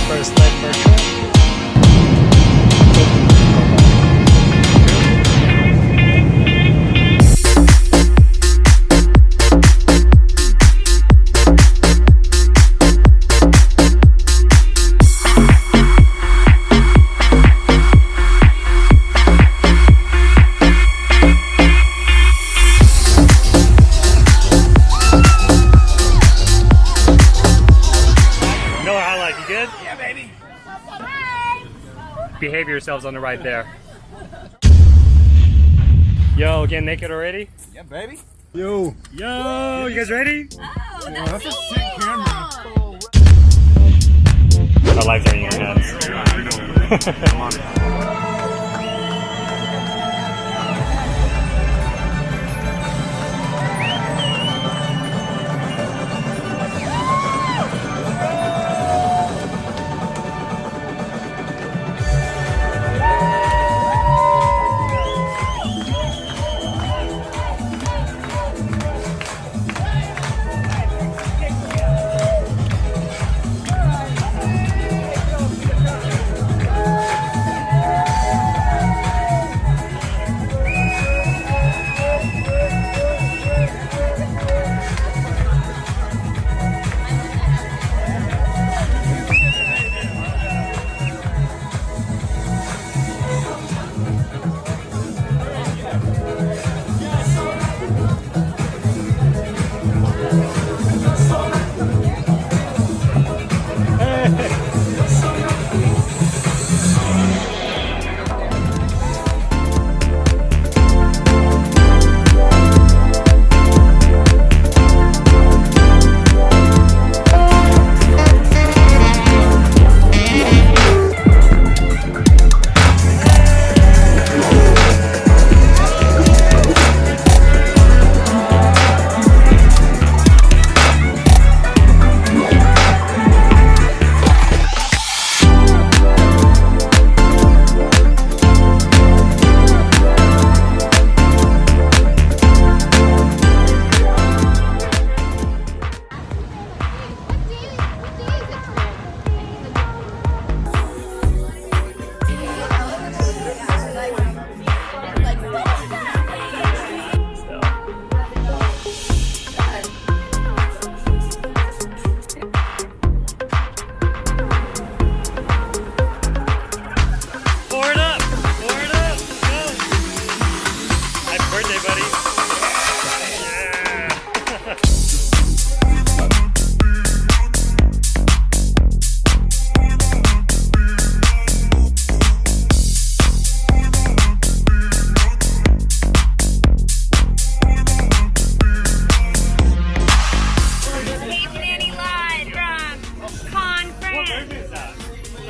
first leg of our trip. Behave yourselves on the ride there. Yo, getting naked already? Yeah, baby. Yo, you guys ready? Oh, yeah, that's a sick camera. Our lives are in your hands.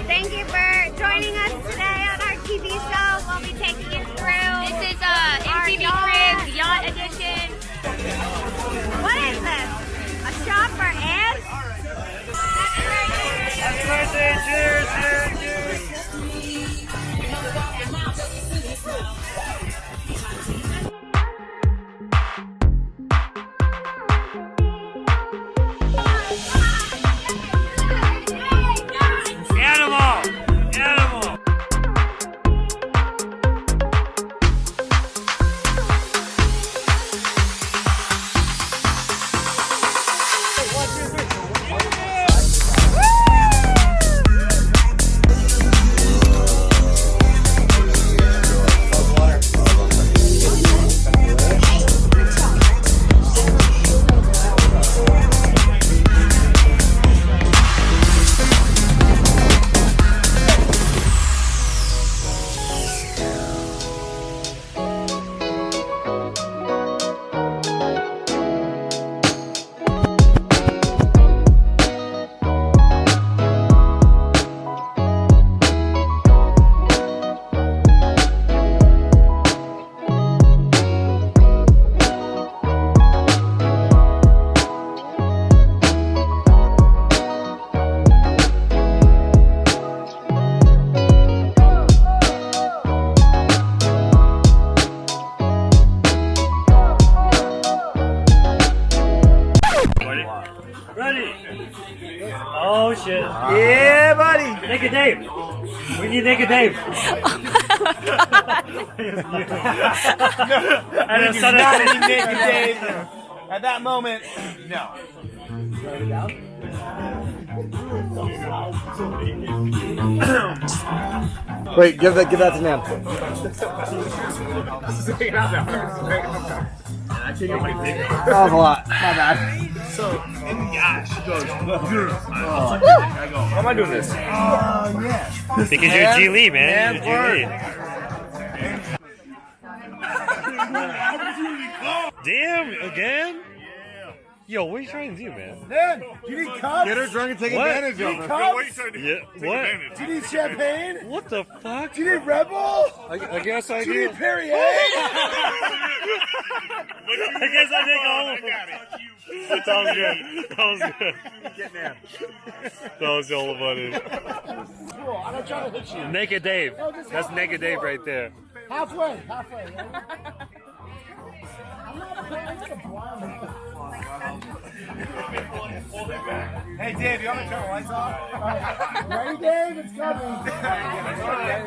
Thank you for joining us today on our TV show. We'll be taking you through. This is MTV Cribs Yacht Edition. What is this? A shot for ants? Happy birthday! Cheers! Cheers! Cheers! Yeah, buddy. Naked Dave. We need Naked Dave. And then suddenly Naked Dave. At that moment, no. Wait, give that to Nam. That was a lot. My bad. Why am I doing this? because you're G Lee, man. You're G Lee. Damn, again? Yo, what are you trying to do, man? Man, you need cups? Get her drunk and take What? advantage of her. Yeah, what? Do you need champagne? What the fuck? Do you need Red Bull? I guess I Do you do. need Perrier? I guess I take all of them. That was good. That was good. That was all funny. I'm not trying to hit you. Naked Dave. That's Naked Dave right there. Halfway. Yeah? Hey, Dave, you want me to turn the lights off? Ready, Dave? It's coming.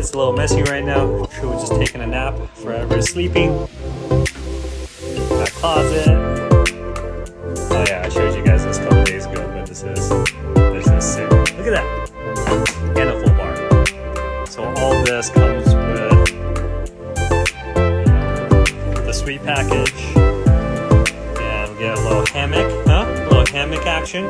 It's a little messy right now. Sure, we're just taking a nap. Forever sleeping. Got a closet. Oh yeah, I showed you guys this a couple days ago, but this is sick. Look at that. And a full bar. So all this comes with the suite package. And we get a little hammock, huh? A little hammock action.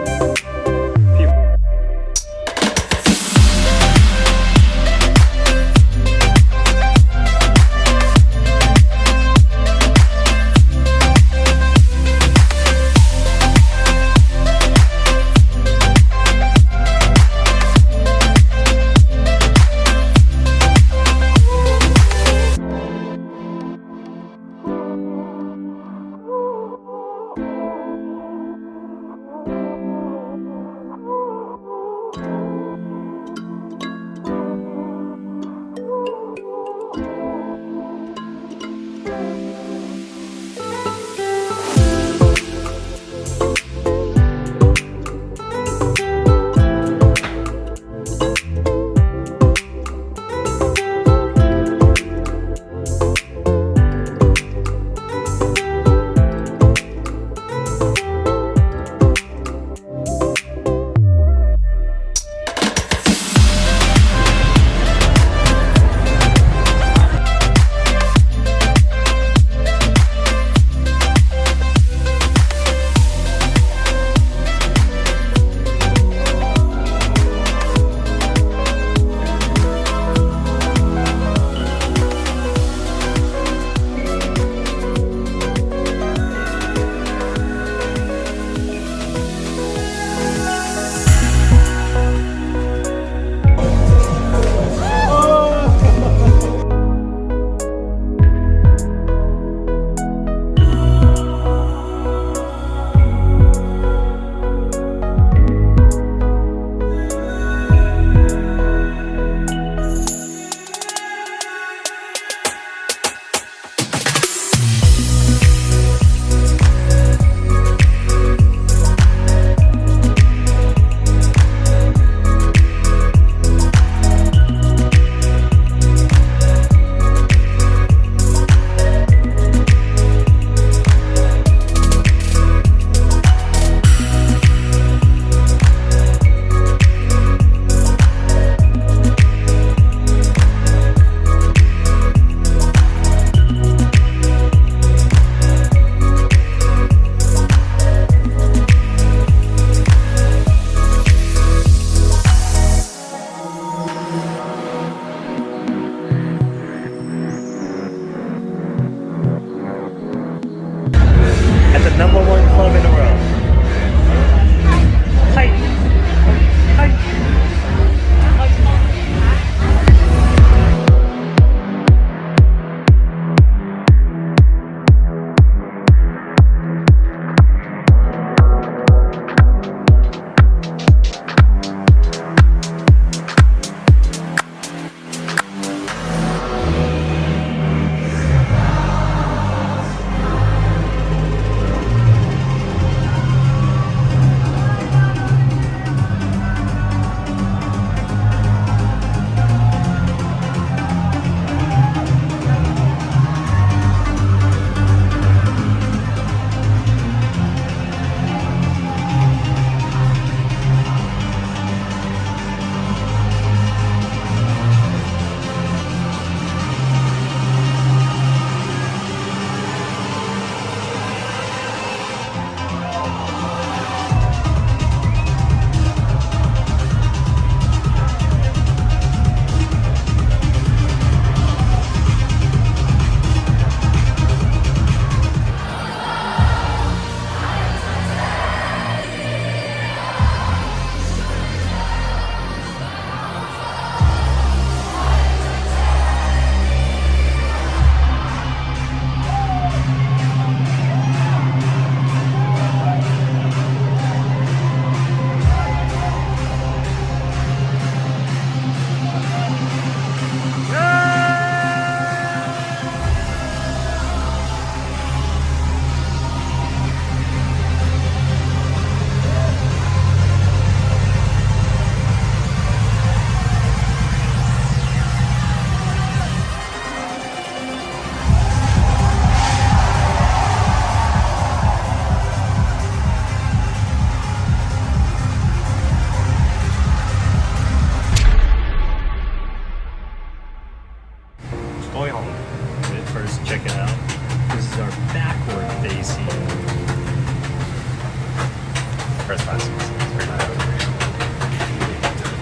first class. It's pretty nice.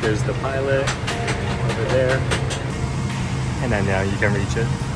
There's the pilot over there. And then now you can reach it.